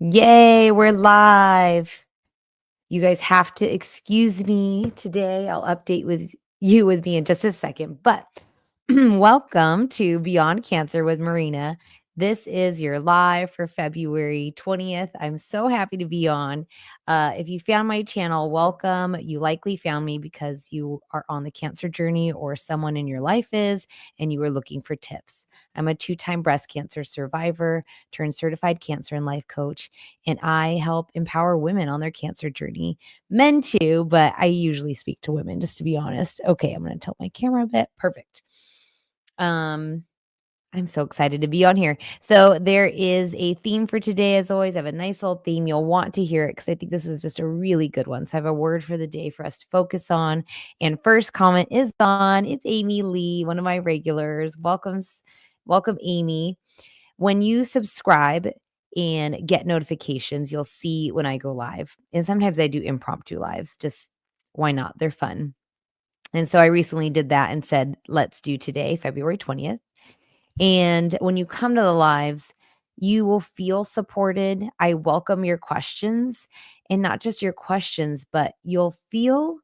Yay, we're live. You guys have to excuse me today. I'll update with me in just a second. But welcome to Beyond Cancer with Marina. This is your live for February 20th. I'm so happy to be on. If you found my channel, welcome. You likely found me because you are on the cancer journey or someone in your life is, and you were looking for tips. I'm a 2-time breast cancer survivor turned certified cancer and life coach, and I help empower women on their cancer journey. Men too, but I usually speak to women, just to be honest. Okay, I'm going to tilt my camera a bit. Perfect. Um, I'm so excited to be on here. So there is a theme for today. As always, I have a nice little theme. You'll want to hear it because I think this is just a really good one. So I have a word for the day for us to focus on. And first comment is on. It's Amy Lee, one of my regulars. Welcome, Amy. When you subscribe and get notifications, you'll see when I go live. And sometimes I do impromptu lives. Just why not? They're fun. And so I recently did that and said, let's do today, February 20th. And when you come to the lives, you will feel supported. I welcome your questions, and not just your questions, but you'll feel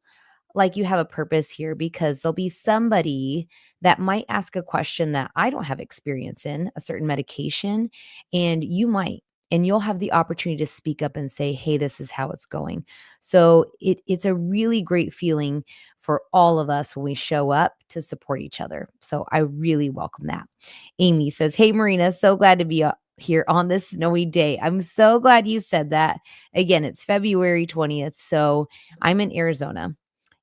like you have a purpose here because there'll be somebody that might ask a question that I don't have experience in, a certain medication, and you might. And you'll have the opportunity to speak up and say, hey, this is how it's going. So it's a really great feeling for all of us when we show up to support each other. So I really welcome that. Amy says, hey, Marina, so glad to be here on this snowy day. I'm so glad you said that. Again, it's February 20th. So I'm in Arizona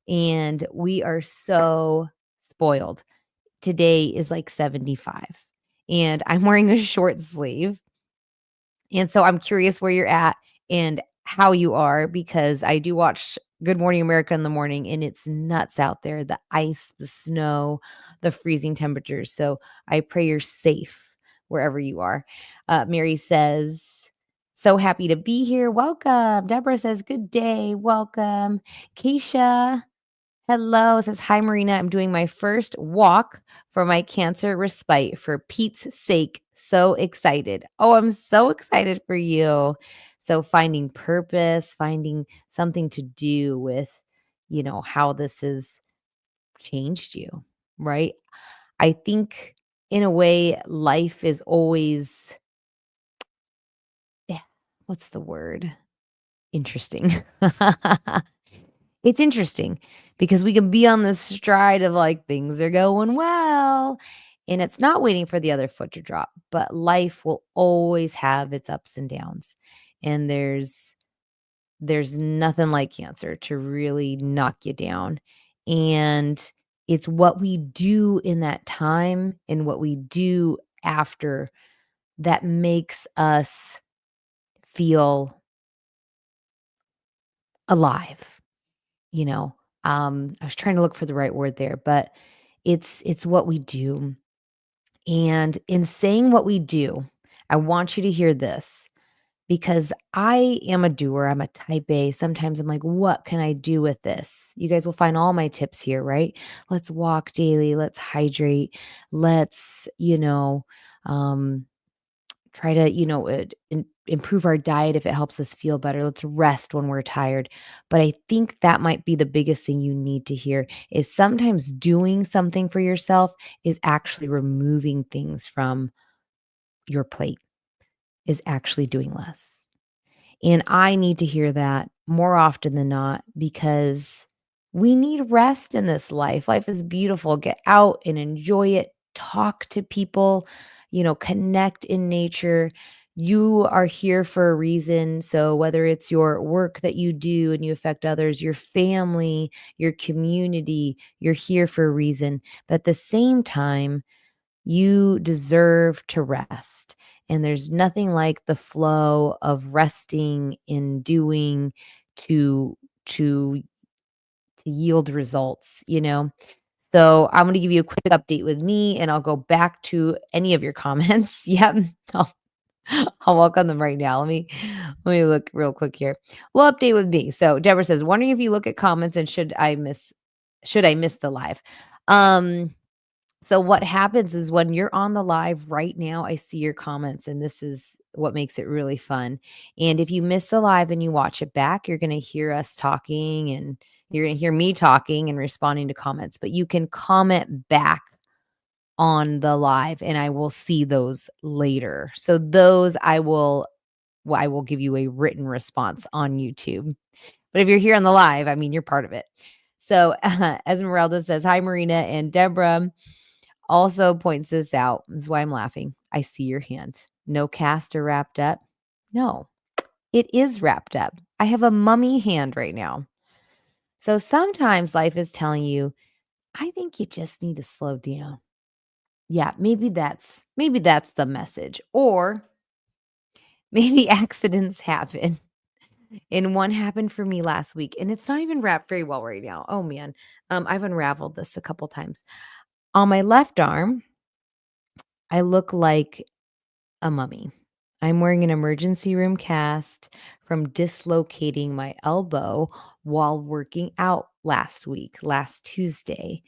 and we are so spoiled. Today is like 75 and I'm wearing a short sleeve. And so I'm curious where you're at and how you are because I do watch Good Morning America in the morning and it's nuts out there, the ice, the snow, the freezing temperatures. So I pray you're safe wherever you are. Mary says, so happy to be here. Welcome. Deborah says, good day. Welcome. Keisha, hello. It says, hi, Marina. I'm doing my first walk for my cancer respite for Pete's sake. So excited. Oh, I'm so excited for you. So finding purpose, finding something to do with, how this has changed you, right? I think in a way, life is always, eh, what's the word? Interesting. It's interesting because we can be on this stride of like things are going well and it's not waiting for the other foot to drop, but life will always have its ups and downs. And there's nothing like cancer to really knock you down. And it's what we do in that time and what we do after that makes us feel alive. You know, I was trying to look for the right word there, but it's what we do. And in saying what we do, I want you to hear this because I am a doer. I'm a type A. Sometimes I'm like, what can I do with this? You guys will find all my tips here, right? Let's walk daily. Let's hydrate. Let's, um, try to, improve our diet if it helps us feel better. Let's rest when we're tired. But I think that might be the biggest thing you need to hear is sometimes doing something for yourself is actually removing things from your plate, is actually doing less. And I need to hear that more often than not because we need rest in this life. Life is beautiful. Get out and enjoy it. Talk to people, connect in nature. You are here for a reason. So, whether it's your work that you do and you affect others, your family, your community, you're here for a reason. But at the same time, you deserve to rest. And there's nothing like the flow of resting and doing to to to yield results. So I'm going to give you a quick update with me and I'll go back to any of your comments. Yep. I'll, I'll walk on them right now. Let me look real quick here. Well, update with me. So Deborah says, wondering if you look at comments and should I miss the live? Um So what happens is when you're on the live right now, I see your comments, and this is what makes it really fun. And if you miss the live and you watch it back, you're going to hear us talking and you're going to hear me talking and responding to comments, but you can comment back on the live and I will see those later. So those I will give you a written response on YouTube. But if you're here on the live, I mean, you're part of it. So Esmeralda says, "Hi, Marina," and Deborah also points this out. This is why I'm laughing. "I see your hand. No cast or wrapped up." No, it is wrapped up. I have a mummy hand right now. So sometimes life is telling you, I think you just need to slow down. Yeah, maybe that's the message. Or maybe accidents happen. And one happened for me last week, and it's not even wrapped very well right now. Oh man. I've unraveled this a couple times. On my left arm, I look like a mummy. I'm wearing an emergency room cast from dislocating my elbow while working out last Tuesday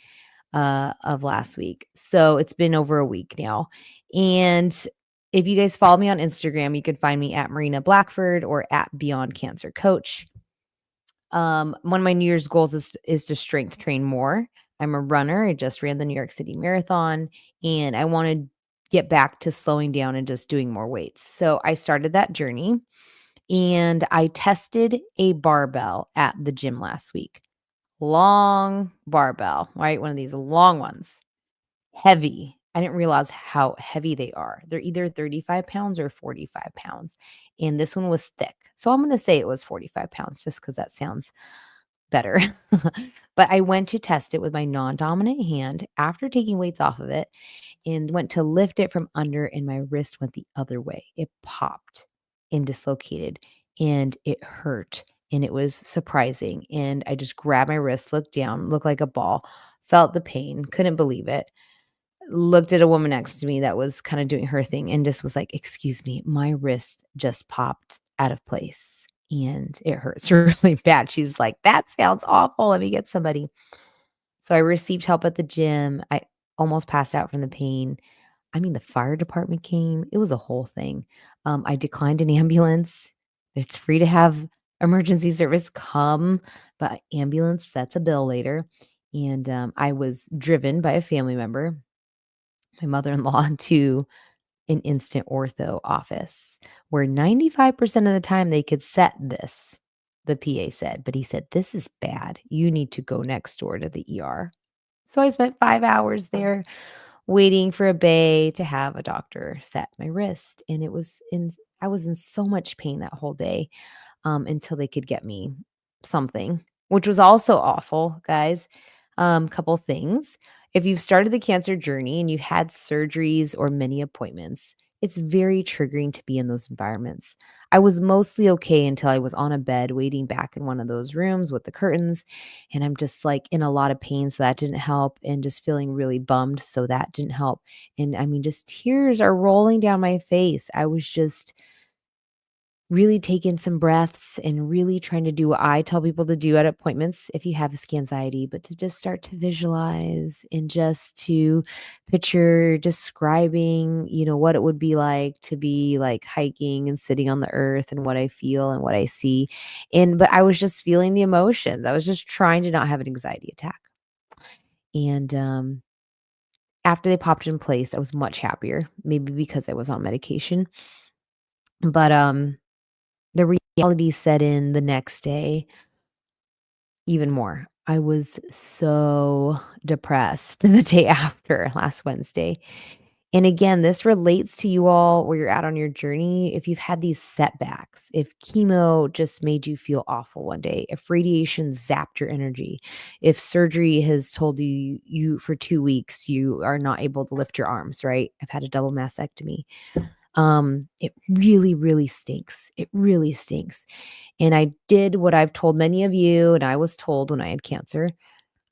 of last week. So it's been over a week now. And if you guys follow me on Instagram, you can find me at Marina Blackford or at Beyond Cancer Coach. One of my New Year's goals is to strength train more. I'm a runner. I just ran the New York City Marathon and I want to get back to slowing down and just doing more weights. So I started that journey and I tested a barbell at the gym last week. Long barbell, right? One of these long ones. Heavy. I didn't realize how heavy they are. They're either 35 pounds or 45 pounds. And this one was thick. So I'm going to say it was 45 pounds just because that sounds better. But I went to test it with my non-dominant hand after taking weights off of it and went to lift it from under, and my wrist went the other way. It popped and dislocated and it hurt and it was surprising. And I just grabbed my wrist, looked down, looked like a ball, felt the pain, couldn't believe it. Looked at a woman next to me that was kind of doing her thing and just was like, "Excuse me, my wrist just popped out of place and it hurts really bad." She's like, "That sounds awful. Let me get somebody." So I received help at the gym. I almost passed out from the pain. I mean, the fire department came. It was a whole thing. I declined an ambulance. It's free to have emergency service come, but ambulance, that's a bill later. And I was driven by a family member, my mother-in-law, to an instant ortho office where 95% of the time they could set this, the PA said, but he said, "This is bad. You need to go next door to the ER." So I spent 5 hours there waiting for a bay to have a doctor set my wrist. And I was in so much pain that whole day until they could get me something, which was also awful, guys. Couple things. If you've started the cancer journey and you've had surgeries or many appointments, it's very triggering to be in those environments. I was mostly okay until I was on a bed waiting back in one of those rooms with the curtains. And I'm just like in a lot of pain. So that didn't help. And just feeling really bummed. So that didn't help. And I mean, just tears are rolling down my face. I was just really taking some breaths and really trying to do what I tell people to do at appointments if you have anxiety, but to just start to visualize and just to picture describing, what it would be like to be like hiking and sitting on the earth and what I feel and what I see. But I was just feeling the emotions. I was just trying to not have an anxiety attack. And after they popped in place, I was much happier, maybe because I was on medication. But the reality set in the next day even more. I was so depressed the day after last Wednesday. And again, this relates to you all where you're at on your journey. If you've had these setbacks, if chemo just made you feel awful one day, if radiation zapped your energy, if surgery has told you for 2 weeks you are not able to lift your arms, right? I've had a double mastectomy. It really, really stinks. It really stinks. And I did what I've told many of you, and I was told when I had cancer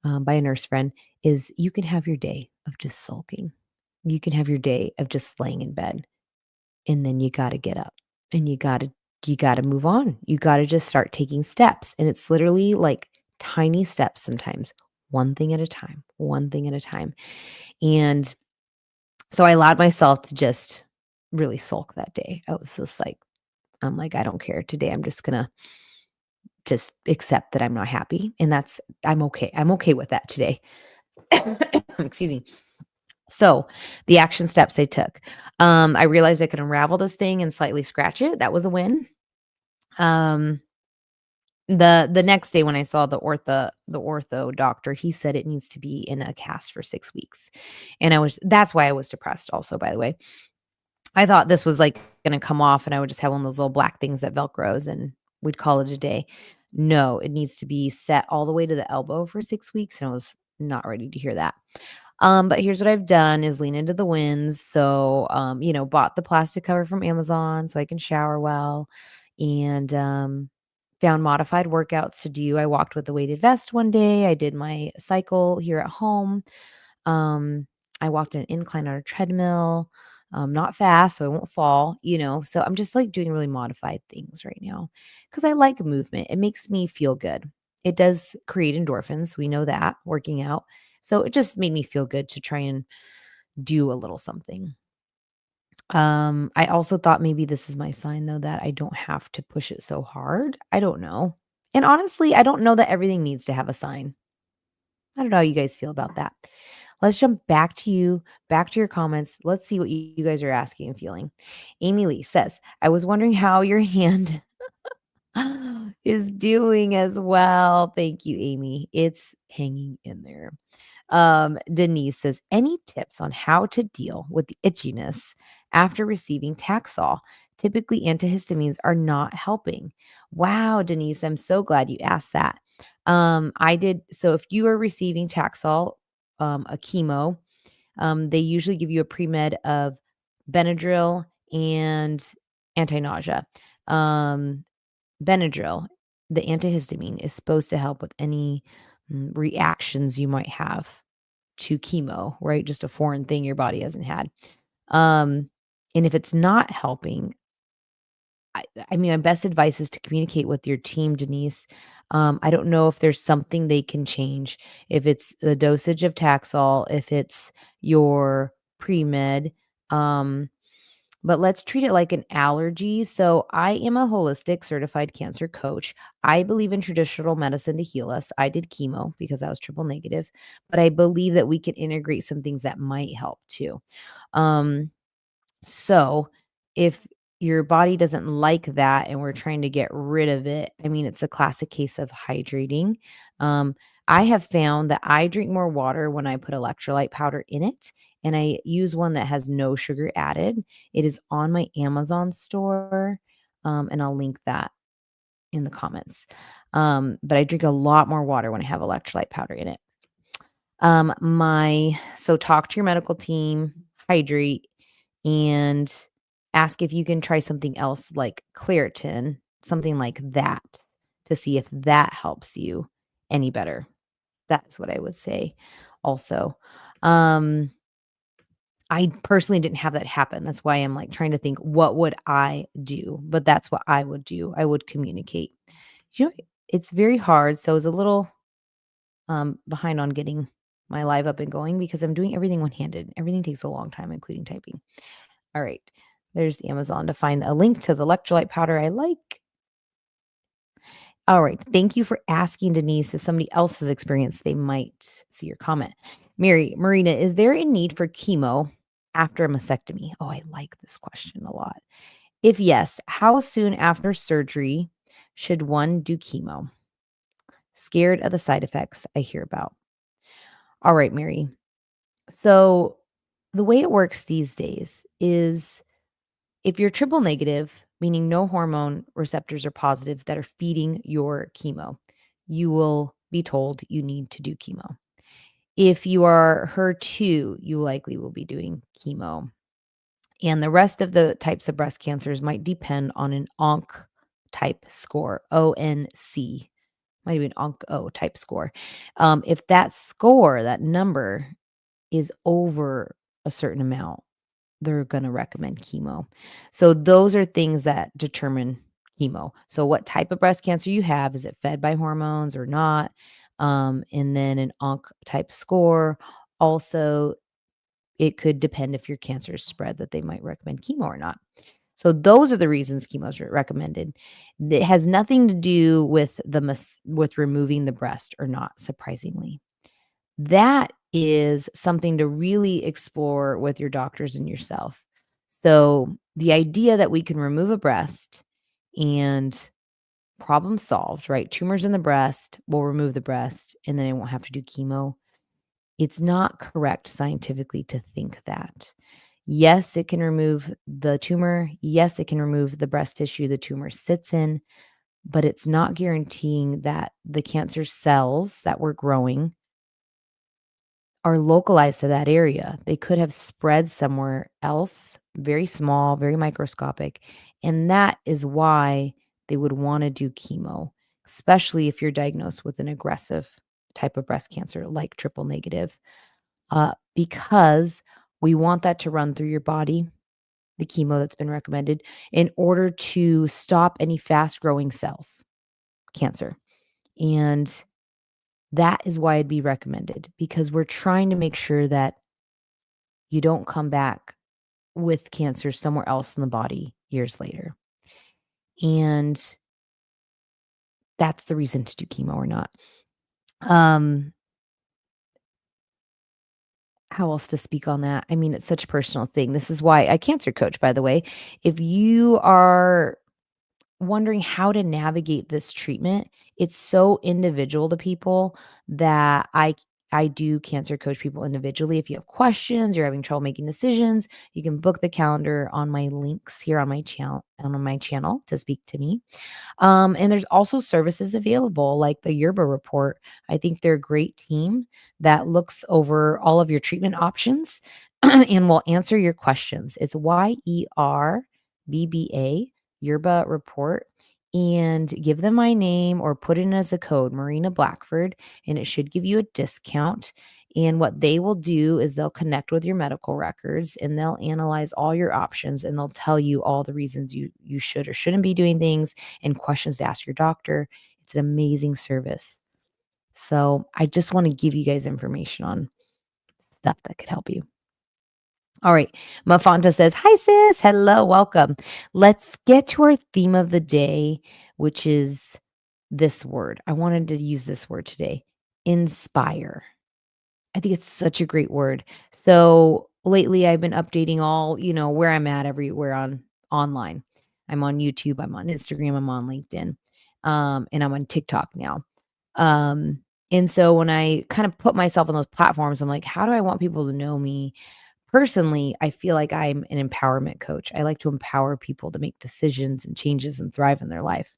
by a nurse friend, is you can have your day of just sulking. You can have your day of just laying in bed, and then you got to get up and you got to move on. You got to just start taking steps. And it's literally like tiny steps sometimes. one thing at a time, one thing at a time. And so I allowed myself to just really sulk that day. I was just like, I'm like, I don't care today. I'm just gonna just accept that I'm not happy. And I'm okay. I'm okay with that today. Excuse me. So the action steps I took. I realized I could unravel this thing and slightly scratch it. That was a win. Um, the next day when I saw the ortho doctor, he said it needs to be in a cast for 6 weeks. And that's why I was depressed also, by the way. I thought this was, like, gonna come off and I would just have one of those little black things that Velcros and we'd call it a day. No, it needs to be set all the way to the elbow for 6 weeks, and I was not ready to hear that. But here's what I've done is lean into the winds. So, bought the plastic cover from Amazon so I can shower well and, found modified workouts to do. I walked with a weighted vest one day. I did my cycle here at home. Um, I walked an incline on a treadmill, not fast, so I won't fall. So I'm just like doing really modified things right now because I like movement. It makes me feel good. It does create endorphins. We know that working out. So it just made me feel good to try and do a little something. I also thought maybe this is my sign though that I don't have to push it so hard. I don't know. And honestly, I don't know that everything needs to have a sign. I don't know how you guys feel about that. Let's jump back to you, back to your comments. Let's see what you guys are asking and feeling. Amy Lee says, I was wondering how your hand is doing as well. Thank you, Amy. It's hanging in there. Denise says, any tips on how to deal with the itchiness after receiving Taxol? Typically, antihistamines are not helping. Wow, Denise, I'm so glad you asked that. I did. So if you are receiving Taxol, a chemo, they usually give you a pre-med of Benadryl and anti-nausea. Um, Benadryl, the antihistamine, is supposed to help with any reactions you might have to chemo, right? Just a foreign thing your body hasn't had. Um, and if it's not helping, I mean, my best advice is to communicate with your team, Denise. I don't know if there's something they can change, if it's the dosage of Taxol, if it's your pre-med. Um, but let's treat it like an allergy. So I am a holistic certified cancer coach. I believe in traditional medicine to heal us. I did chemo because I was triple negative, but I believe that we can integrate some things that might help too. Um, so if your body doesn't like that and we're trying to get rid of it, I mean, it's a classic case of hydrating. Um, I have found that I drink more water when I put electrolyte powder in it, and I use one that has no sugar added. It is on my Amazon store, and I'll link that in the comments. But I drink a lot more water when I have electrolyte powder in it. So talk to your medical team, hydrate, and ask if you can try something else like Claritin, something like that, to see if that helps you any better. That's what I would say also. Um, I personally didn't have that happen. That's why I'm like trying to think, what would I do? But that's what I would do. I would communicate. You know, it's very hard. So I was a little behind on getting my live up and going because I'm doing everything one-handed. Everything takes a long time, including typing. All right. There's Amazon to find a link to the electrolyte powder I like. All right. Thank you for asking, Denise. If somebody else has experienced, they might see your comment. Marina, is there a need for chemo after a mastectomy? Oh, I like this question a lot. If yes, how soon after surgery should one do chemo? Scared of the side effects I hear about. All right, Mary. So the way it works these days is if you're triple negative, meaning no hormone receptors are positive that are feeding your chemo, you will be told you need to do chemo. If you are HER2, you likely will be doing chemo. And the rest of the types of breast cancers might depend on an ONC type score, ONC, might be an ONC-O type score. If that score, that number is over a certain amount, they're gonna recommend chemo. So those are things that determine chemo. So what type of breast cancer you have, is it fed by hormones or not? and then an onc type score. Also, it could depend if your cancer is spread that they might recommend chemo or not. So those are the reasons chemo is recommended. It has nothing to do with with removing the breast or not, surprisingly. That is something to really explore with your doctors and yourself. So the idea that we can remove a breast and problem solved, right? Tumors in the breast, we'll remove the breast and then I won't have to do chemo. It's not correct scientifically to think that. Yes, it can remove the tumor. Yes, it can remove the breast tissue the tumor sits in, but it's not guaranteeing that the cancer cells that we're growing are localized to that area. They could have spread somewhere else, very small, very microscopic. And that is why they would want to do chemo, especially if you're diagnosed with an aggressive type of breast cancer like triple negative, because we want that to run through your body, the chemo that's been recommended, in order to stop any fast growing cells, cancer. And that is why it'd be recommended because we're trying to make sure that you don't come back with cancer somewhere else in the body years later. And that's the reason to do chemo or not. Um, how else to speak on that? I mean, it's such a personal thing. This is why I cancer coach, by the way. If you are wondering how to navigate this treatment, it's so individual to people that I do cancer coach people individually. If you have questions, you're having trouble making decisions, you can book the calendar on my links here on my channel to speak to me. And there's also services available like the Yerba Report. I think they're a great team that looks over all of your treatment options and will answer your questions. It's YERBBA, Yerba Report. And give them my name or put it in as a code, Marina Blackford, and it should give you a discount. And what they will do is they'll connect with your medical records and they'll analyze all your options and they'll tell you all the reasons you should or shouldn't be doing things and questions to ask your doctor. It's an amazing service. So I just want to give you guys information on stuff that could help you. All right. Mafanta says, "Hi, sis. Hello. Welcome. Let's get to our theme of the day, which is this word. I wanted to use this word today, inspire. I think it's such a great word. So lately I've been updating all, where I'm at everywhere on online. I'm on YouTube, I'm on Instagram, I'm on LinkedIn, and I'm on TikTok now. Um, and so when I kind of put myself on those platforms, I'm like, how do I want people to know me? Personally, I feel like I'm an empowerment coach. I like to empower people to make decisions and changes and thrive in their life.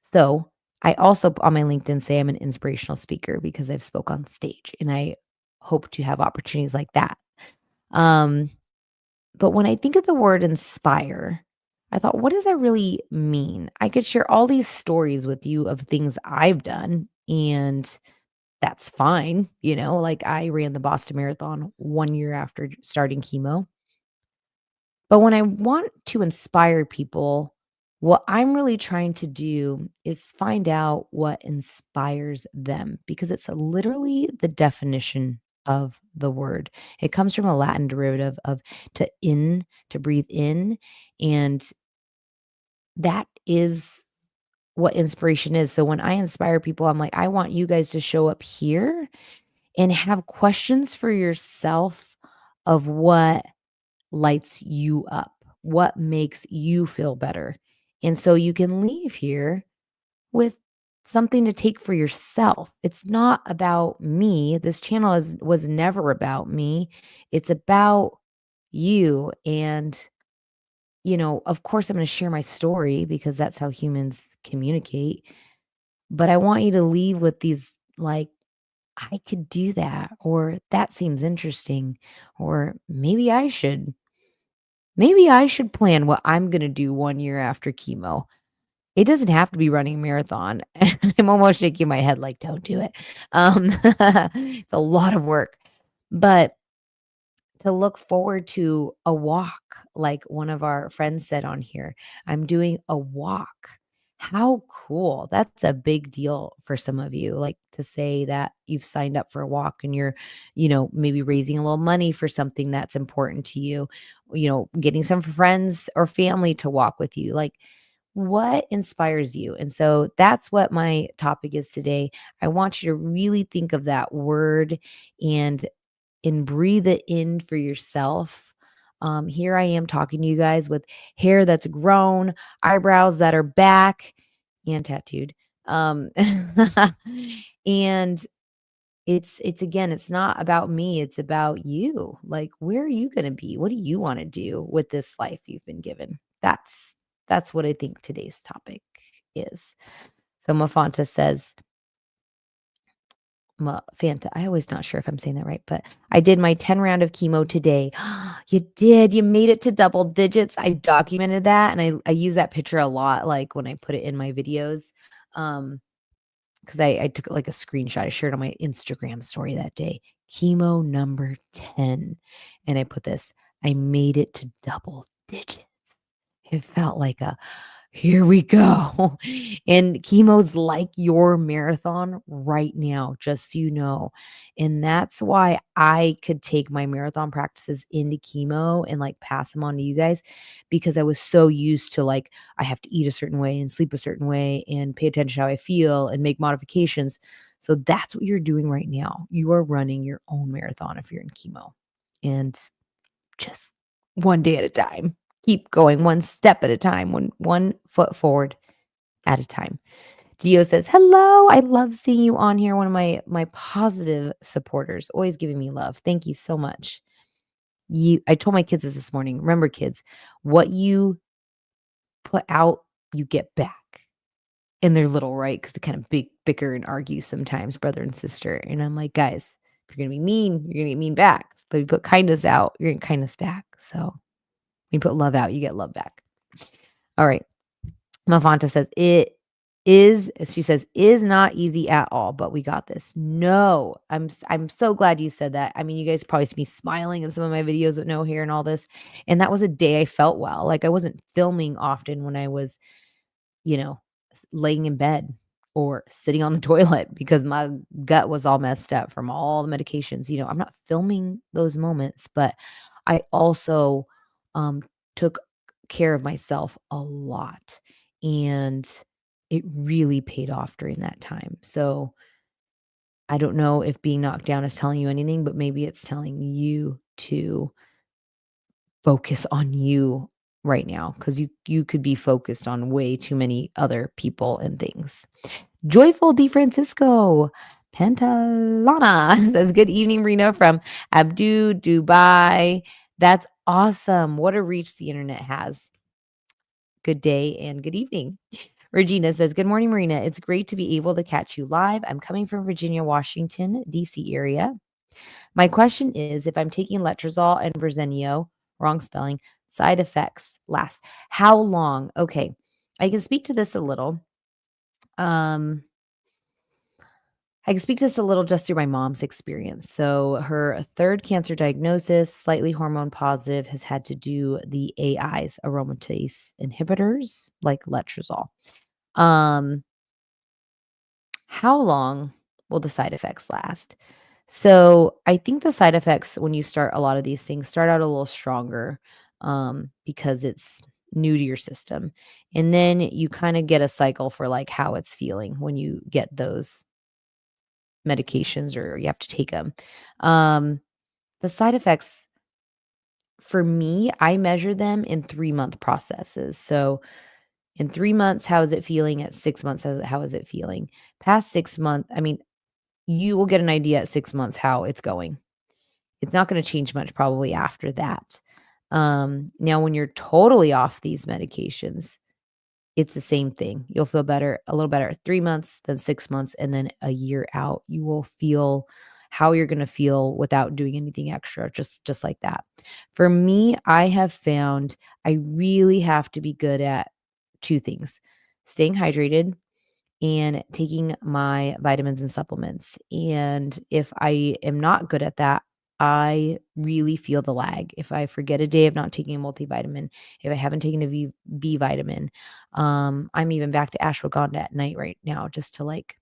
So I also on my LinkedIn say I'm an inspirational speaker because I've spoke on stage and I hope to have opportunities like that. Um, but when I think of the word inspire, I thought, what does that really mean? I could share all these stories with you of things I've done, and that's fine. Like I ran the Boston Marathon 1 year after starting chemo. But when I want to inspire people, what I'm really trying to do is find out what inspires them because it's literally the definition of the word. It comes from a Latin derivative of to breathe in. And that is what inspiration is. So when I inspire people, I'm like, I want you guys to show up here and have questions for yourself of what lights you up? What makes you feel better? And so you can leave here with something to take for yourself. It's not about me. This channel was never about me. It's about you. And, of course, I'm going to share my story because that's how humans communicate. But I want you to leave with these like, I could do that, or that seems interesting, or maybe I should plan what I'm gonna do 1 year after chemo. It doesn't have to be running a marathon. I'm almost shaking my head like, "Don't do it." It's a lot of work, but to look forward to a walk, like one of our friends said on here, "I'm doing a walk." How cool. That's a big deal for some of you, like, to say that you've signed up for a walk and you're, maybe raising a little money for something that's important to you, getting some friends or family to walk with you, like, what inspires you? And so that's what my topic is today. I want you to really think of that word and breathe it in for yourself. Here I am talking to you guys with hair that's grown, eyebrows that are back and tattooed. Um, and it's again, it's not about me, it's about you. Like, where are you gonna be? What do you want to do with this life you've been given? That's what I think today's topic is. So Mafanta says, Fanta. I always not sure if I'm saying that right, but I did my 10 round of chemo today. You did. You made it to double digits. I documented that and I use that picture a lot, like when I put it in my videos. Because I took like a screenshot. I shared on my Instagram story that day. Chemo number 10. And I put this, I made it to double digits. It felt like a here we go. And chemo's like your marathon right now, just so you know. And that's why I could take my marathon practices into chemo and like pass them on to you guys because I was so used to like, I have to eat a certain way and sleep a certain way and pay attention to how I feel and make modifications. So that's what you're doing right now. You are running your own marathon if you're in chemo. And just one day at a time. Keep going one step at a time, one foot forward at a time. Gio says, "Hello, I love seeing you on here. One of my positive supporters, always giving me love. Thank you so much." I told my kids this morning. Remember, kids, what you put out, you get back. And they're little, right? Because they kind of bicker and argue sometimes, brother and sister. And I'm like, guys, if you're gonna be mean, you're gonna get mean back. But if you put kindness out, you're getting kindness back. So when you put love out, you get love back. All right. Mafanta says, she says, is not easy at all, but we got this. No, I'm so glad you said that. I mean, you guys probably see me smiling in some of my videos with no hair and all this. And that was a day I felt well. Like I wasn't filming often when I was, you know, laying in bed or sitting on the toilet because my gut was all messed up from all the medications. I'm not filming those moments, but I also um, took care of myself a lot. And it really paid off during that time. So I don't know if being knocked down is telling you anything, but maybe it's telling you to focus on you right now because you could be focused on way too many other people and things. Joyful DeFrancisco Pentalana says, "Good evening, Rena from Abdu, Dubai." That's awesome. What a reach the internet has. Good day and good evening. Regina says, "Good morning, Marina. It's great to be able to catch you live. I'm coming from Virginia, Washington, D.C. area. My question is if I'm taking letrozole and Verzenio, wrong spelling, side effects last. How long?" Okay, I can speak to this a little. I can speak to this a little just through my mom's experience. So, her third cancer diagnosis, slightly hormone positive, has had to do the AIs, aromatase inhibitors, like letrozole. Um, how long will the side effects last? So, I think the side effects when you start a lot of these things start out a little stronger because it's new to your system. And then you kind of get a cycle for like how it's feeling when you get those medications or you have to take them. The side effects for me, I measure them in 3-month processes. So in 3 months, how is it feeling? At 6 months, how is it feeling? Past 6 months, I mean, you will get an idea at 6 months how it's going. It's not going to change much probably after that. Now, when you're totally off these medications, it's the same thing. You'll feel better, a little better at 3 months, then 6 months, and then a year out. You will feel how you're gonna feel without doing anything extra, just like that. For me, I have found I really have to be good at 2 things: staying hydrated and taking my vitamins and supplements. And if I am not good at that, I really feel the lag. If I forget a day of not taking a multivitamin, if I haven't taken a B vitamin, I'm even back to ashwagandha at night right now just to like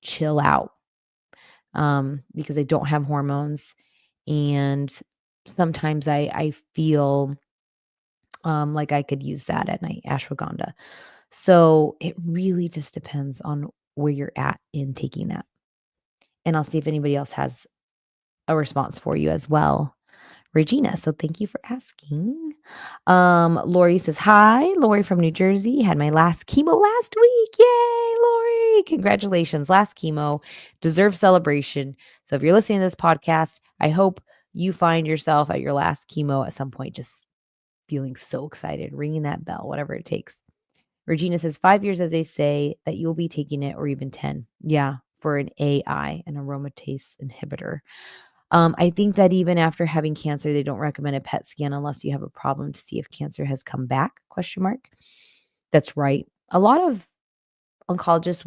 chill out, because I don't have hormones. And sometimes I feel like I could use that at night, ashwagandha. So it really just depends on where you're at in taking that. And I'll see if anybody else has a response for you as well. Regina, so thank you for asking. Lori says, "Hi, Lori from New Jersey. Had my last chemo last week. Yay, Lori! Congratulations. Last chemo. Deserve celebration." So if you're listening to this podcast, I hope you find yourself at your last chemo at some point, just feeling so excited, ringing that bell, whatever it takes. Regina says, 5 years, as they say, that you'll be taking it, or even 10. Yeah, for an AI, an aromatase inhibitor. I think that even after having cancer, they don't recommend a PET scan unless you have a problem to see if cancer has come back, question mark. That's right. A lot of oncologists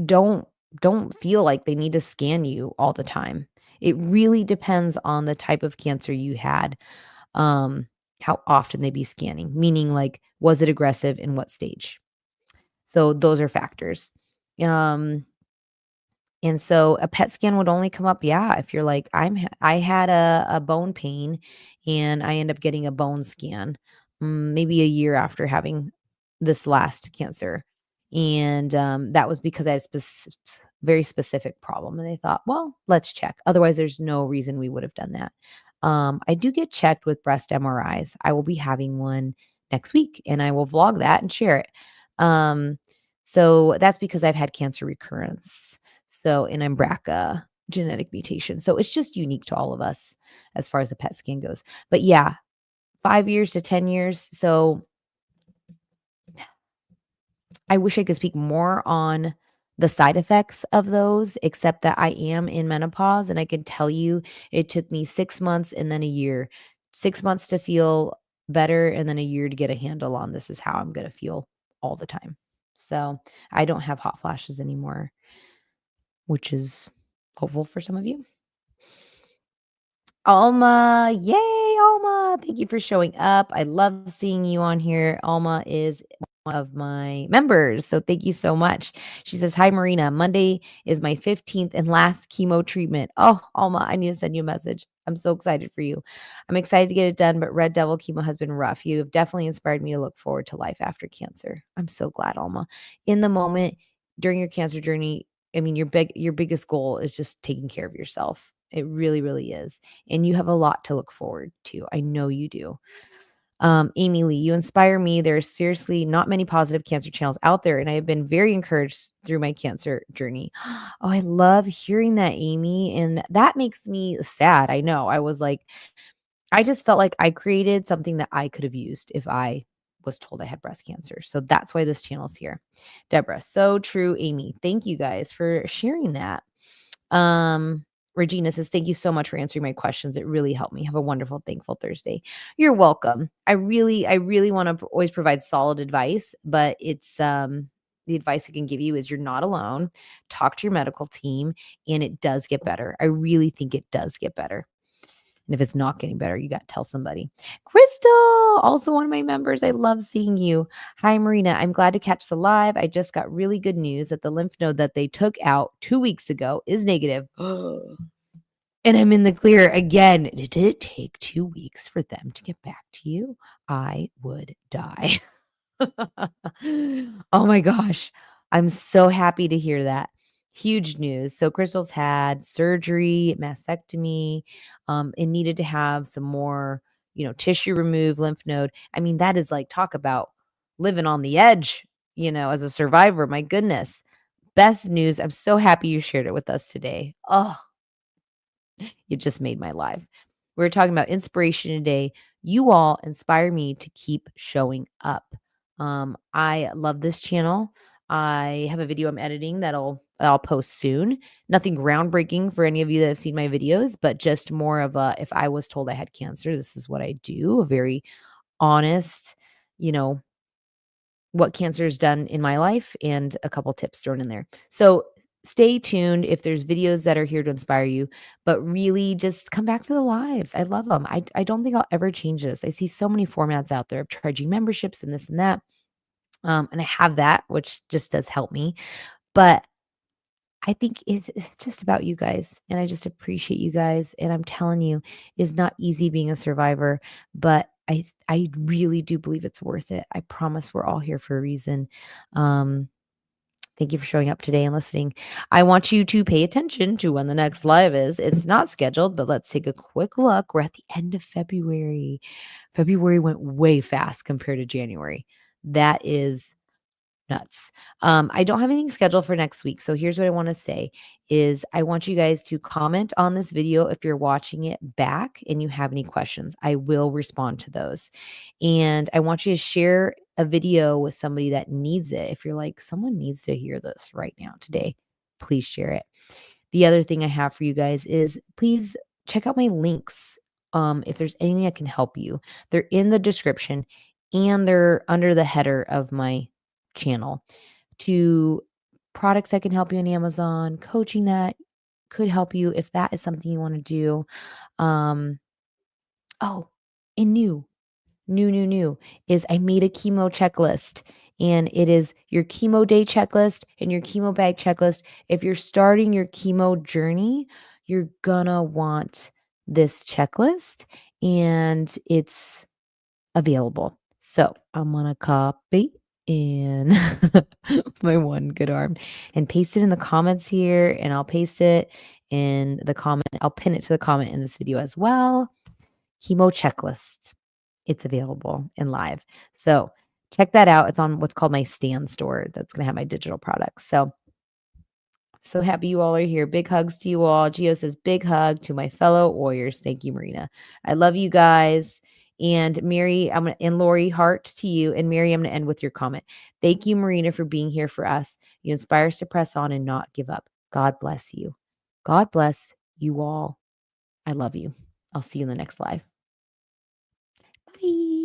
don't don't feel like they need to scan you all the time. It really depends on the type of cancer you had, how often they be scanning, meaning like, was it aggressive in what stage? So those are factors. Um, And so a PET scan would only come up, yeah, if you're like, I had a bone pain and I end up getting a bone scan, maybe a year after having this last cancer. And that was because I had very specific problem. And they thought, well, let's check. Otherwise, there's no reason we would have done that. I do get checked with breast MRIs. I will be having one next week and I will vlog that and share it. So that's because I've had cancer recurrence. So, and I'm BRCA genetic mutation. So it's just unique to all of us as far as the PET scan goes. But yeah, 5 years to 10 years. So I wish I could speak more on the side effects of those, except that I am in menopause and I can tell you it took me 6 months and then a year, 6 months to feel better and then a year to get a handle on this is how I'm going to feel all the time. So I don't have hot flashes anymore, which is hopeful for some of you. Alma, yay, Alma. Thank you for showing up. I love seeing you on here. Alma is one of my members. So thank you so much. She says, "Hi, Marina. Monday is my 15th and last chemo treatment." Oh, Alma, I need to send you a message. I'm so excited for you. I'm excited to get it done, but Red Devil chemo has been rough. You have definitely inspired me to look forward to life after cancer. I'm so glad, Alma. In the moment, during your cancer journey, I mean, your biggest goal is just taking care of yourself. It really, really is. And you have a lot to look forward to. I know you do. Amy Lee, you inspire me. There are seriously not many positive cancer channels out there, and I have been very encouraged through my cancer journey. Oh, I love hearing that, Amy. And that makes me sad. I know. I was like, I just felt like I created something that I could have used if I was told I had breast cancer. So that's why this channel's here. Deborah, so true, Amy. Thank you guys for sharing that. Regina says, "Thank you so much for answering my questions. It really helped me. Have a wonderful, thankful Thursday." You're welcome. I really want to always provide solid advice, but it's the advice I can give you is you're not alone. Talk to your medical team, and it does get better. I really think it does get better. And if it's not getting better, you got to tell somebody. Crystal, also one of my members. I love seeing you. Hi, Marina. I'm glad to catch the live. I just got really good news that the lymph node that they took out 2 weeks ago is negative. And I'm in the clear again. Did it take 2 weeks for them to get back to you? I would die. Oh my gosh. I'm so happy to hear that. Huge news. So Crystal's had surgery, mastectomy, and needed to have some more, tissue removed, lymph node. I mean, that is like talk about living on the edge, as a survivor. My goodness. Best news. I'm so happy you shared it with us today. Oh, you just made my life. We're talking about inspiration today. You all inspire me to keep showing up. I love this channel. I have a video I'm editing that I'll post soon. Nothing groundbreaking for any of you that have seen my videos, but just more of a, if I was told I had cancer, this is what I do. A very honest, you know, what cancer has done in my life and a couple tips thrown in there. So stay tuned if there's videos that are here to inspire you, but really just come back to the lives. I love them. I don't think I'll ever change this. I see so many formats out there of charging memberships and this and that. And I have that, which just does help me. But I think it's just about you guys, and I just appreciate you guys, and I'm telling you, it's not easy being a survivor, but I really do believe it's worth it. I promise we're all here for a reason. Um, Thank you for showing up today and listening. I want you to pay attention to when the next live is. It's not scheduled, but let's take a quick look. We're at the end of February. February went way fast compared to January. That is nuts. I don't have anything scheduled for next week. So here's what I want to say is I want you guys to comment on this video if you're watching it back and you have any questions. I will respond to those. And I want you to share a video with somebody that needs it. If you're like, someone needs to hear this right now today, please share it. The other thing I have for you guys is please check out my links. If there's anything that can help you, they're in the description and they're under the header of my channel to products that can help you on Amazon, coaching that could help you if that is something you want to do. Um, oh, and new is I made a chemo checklist and it is your chemo day checklist and your chemo bag checklist. If you're starting your chemo journey, you're gonna want this checklist and it's available. So I'm gonna copy in my one good arm and paste it in the comments here and I'll paste it in the comment. I'll pin it to the comment in this video as well. Chemo checklist. It's available in live. So check that out. It's on what's called my stand store. That's going to have my digital products. So happy you all are here. Big hugs to you all. Gio says, big hug to my fellow warriors. Thank you, Marina. I love you guys. And Mary, and Lori, heart to you. And Mary, I'm gonna end with your comment. Thank you, Marina, for being here for us. You inspire us to press on and not give up. God bless you. God bless you all. I love you. I'll see you in the next live. Bye.